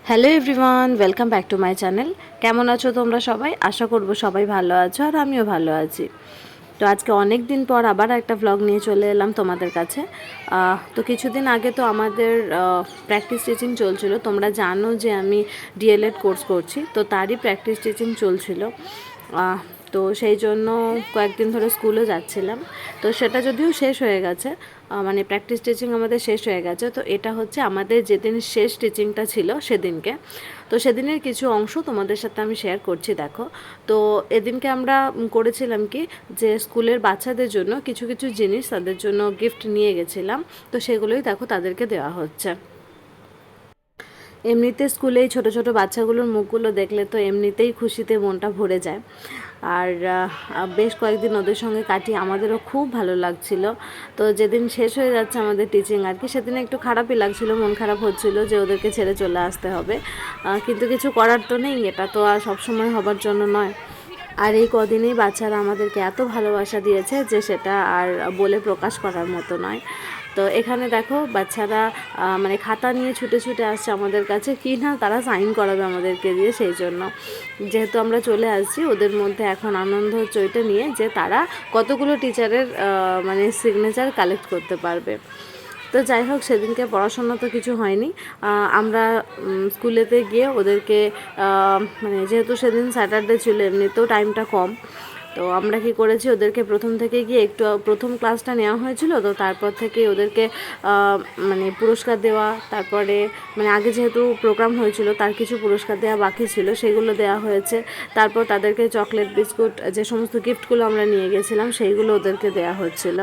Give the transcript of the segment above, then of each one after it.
Hello everyone, welcome back to my channel. কেমন আছো তোমরা সবাই? আশা করব সবাই ভালো আছো আর আমিও ভালো আছি। তো আজকে অনেক দিন পর আবার একটা ভ্লগ নিয়ে চলে এলাম তোমাদের কাছে। তো কিছুদিন আগে তো আমাদের প্র্যাকটিস টিচিং চলছিল। তোমরা জানো যে আমি ডিএলএড কোর্স করছি, তো তারই প্র্যাকটিস টিচিং চলছিল। তো সেই জন্য কয়েকদিন ধরে স্কুলে যাচ্ছিলাম। তো সেটা যদিও শেষ হয়ে গেছে, মানে প্র্যাকটিস টিচিং আমাদের শেষ হয়ে গেছে। তো এটা হচ্ছে আমাদের যেদিন শেষ টিচিংটা ছিল সেদিনকে। তো সেদিনের কিছু অংশ তোমাদের সাথে আমি শেয়ার করছি, দেখো। তো এদিনকে আমরা করেছিলাম কি, যে স্কুলের বাচ্চাদের জন্য কিছু কিছু জিনিস তাদের জন্য গিফট নিয়ে গেছিলাম। তো সেগুলোই দেখো তাদেরকে দেওয়া হচ্ছে। এমনিতে স্কুলে এই ছোটো ছোটো বাচ্চাগুলোর মুখগুলো দেখলে তো এমনিতেই খুশিতে মনটা ভরে যায়। আর বেশ কয়েকদিন ওদের সঙ্গে কাটিয়ে আমাদেরও খুব ভালো লাগছিল। তো যেদিন শেষ হয়ে যাচ্ছে আমাদের টিচিং আর কি, সেদিন একটু খারাপই লাগছিল, মন খারাপ হচ্ছিল যে ওদেরকে ছেড়ে চলে আসতে হবে। কিন্তু কিছু করার তো নেই, এটা তো আর সবসময় হবার জন্য নয়। আর এই কদিনেই বাচ্চারা আমাদেরকে এত ভালোবাসা দিয়েছে যে সেটা আর বলে প্রকাশ করার মতো নয়। তো এখানে দেখো বাচ্চারা মানে খাতা নিয়ে ছুটে ছুটে আসছে আমাদের কাছে, কি না তারা সাইন করাবে আমাদেরকে দিয়ে। সেই জন্য যেহেতু আমরা চলে আসছি, ওদের মধ্যে এখন আনন্দ হচ্ছে ওইটা নিয়ে যে তারা কতগুলো টিচারের মানে সিগনেচার কালেক্ট করতে পারবে। তো যাই হোক, সেদিনকে পড়াশোনা তো কিছু হয়নি। আমরা স্কুলেতে গিয়ে ওদেরকে মানে যেহেতু সেদিন স্যাটারডে ছিল, এমনিতেও টাইমটা কম, তো আমরা কি করেছি, ওদেরকে প্রথম থেকে গিয়ে একটু প্রথম ক্লাসটা নেওয়া হয়েছিল। তো তারপর থেকে ওদেরকে মানে পুরস্কার দেওয়া, তারপরে মানে আগে যেহেতু প্রোগ্রাম হয়েছিল তার কিছু পুরস্কার দেওয়া বাকি ছিল, সেগুলো দেওয়া হয়েছে। তারপর তাদেরকে চকলেট বিস্কুট, যে সমস্ত গিফটগুলো আমরা নিয়ে গেছিলাম সেইগুলো ওদেরকে দেওয়া হচ্ছিল।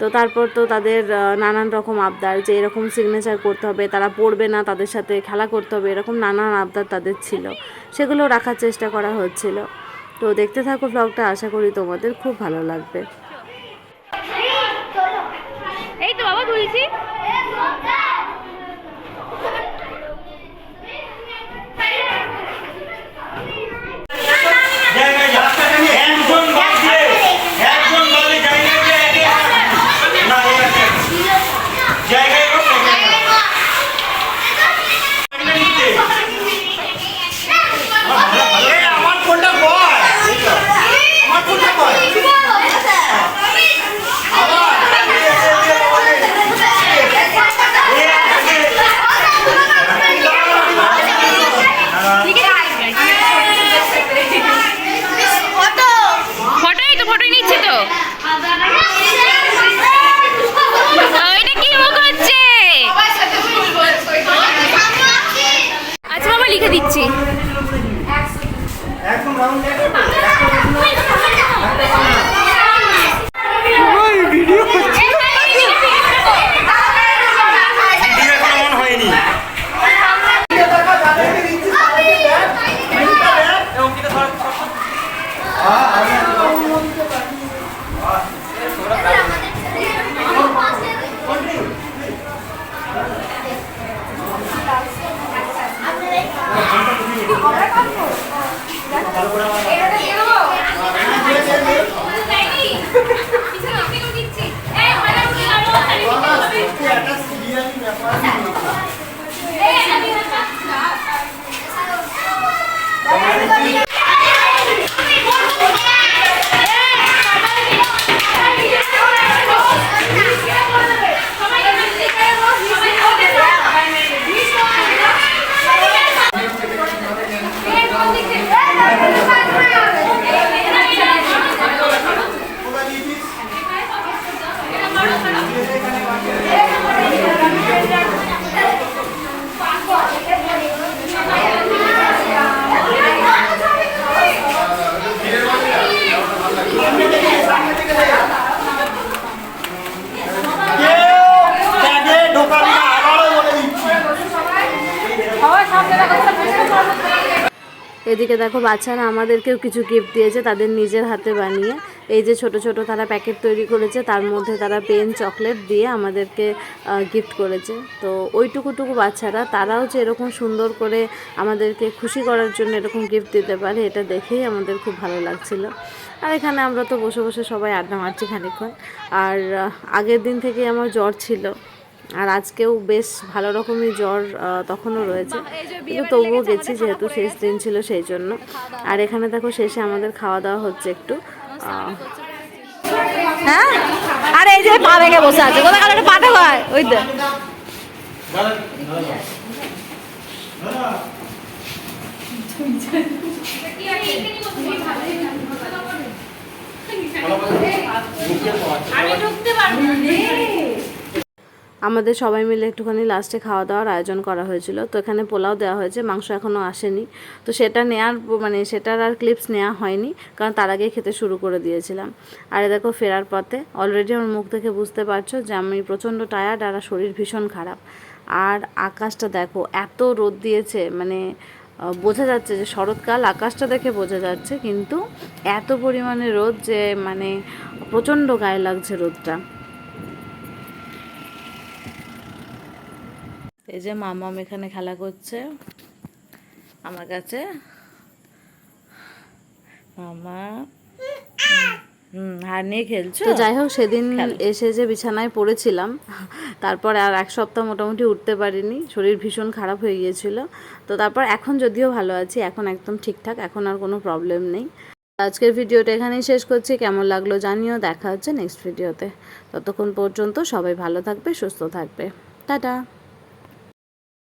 তো তারপর তো তাদের নানান রকম আবদার, যে এরকম সিগনেচার করতে হবে, তারা পড়বে না, তাদের সাথে খেলা করতে হবে, এরকম নানান আবদার তাদের ছিল, সেগুলো রাখার চেষ্টা করা হচ্ছিল। তো দেখতে থাকো ব্লগটা, আশা করি তোমাদের খুব ভালো লাগবে। এই তো বাবা তুলছি। লিখে দিচ্ছি। এদিকে দেখো বাচ্চারা আমাদেরকেও কিছু গিফট দিয়েছে তাদের নিজের হাতে বানিয়ে। এই যে ছোট ছোট তারা প্যাকেট তৈরি করেছে, তার মধ্যে তারা পেন চকলেট দিয়ে আমাদেরকে গিফট করেছে। তো ওইটুকুটুকু বাচ্চারা, তারাও যে এরকম সুন্দর করে আমাদেরকে খুশি করার জন্য এরকম গিফট দিতে পারে, এটা দেখেই আমাদের খুব ভালো লাগছিল। আর এখানে আমরা তো বসে বসে সবাই আড্ডা মারছি খানিকক্ষণ। আর আগের দিন থেকে আমার জ্বর ছিল, আর আজকেও বেশ ভালো রকমই জ্বর তখনও রয়েছে, কিন্তু তবুও গেছি যেহেতু শেষ দিন ছিল সেই জন্য। আর এখানে দেখো শেষে আমাদের খাওয়া দাওয়া হচ্ছে একটু। হ্যাঁ, আর এই যে পা ভেঙে বসে আছে, কোথায় কারণে পাটা হয় ওই তো। আমাদের সবাই মিলে একটুখানি লাস্টে খাওয়া দাওয়ার আয়োজন করা হয়েছিল। তো এখানে পোলাও দেওয়া হয়েছে, মাংস এখনও আসেনি। তো সেটা নেওয়ার মানে সেটার আর ক্লিপস নেওয়া হয়নি, কারণ তার আগেই খেতে শুরু করে দিয়েছিলাম। আর দেখো ফেরার পথে অলরেডি আমার মুখ থেকে বুঝতে পারছো যে আমি প্রচণ্ড টায়ার্ড আর শরীর ভীষণ খারাপ। আর আকাশটা দেখো এত রোদ দিয়েছে, মানে বোঝা যাচ্ছে যে শরৎকাল, আকাশটা দেখে বোঝা যাচ্ছে, কিন্তু এত পরিমাণে রোদ যে মানে প্রচণ্ড গায়ে লাগছে রোদটা। এই যে মামাম এখানে খেলা করছে আমার কাছে। মামা হার নিয়ে খেলছো। তো যাই হোক, সেদিন এসে যে বিছানায় পড়েছিলাম, তারপর আর এক সপ্তাহ মোটামুটি উঠতে পারিনি, শরীর ভীষণ খারাপ হয়ে গিয়েছিল। তো তারপর এখন যদিও ভালো আছি, এখন একদম ঠিকঠাক, এখন আর কোনো প্রবলেম নেই। আজকের ভিডিওটা এখানেই শেষ করছি। কেমন লাগলো জানিও, দেখা হচ্ছে নেক্সট ভিডিওতে। ততক্ষণ পর্যন্ত সবাই ভালো থাকবে, সুস্থ থাকবে। টাটা।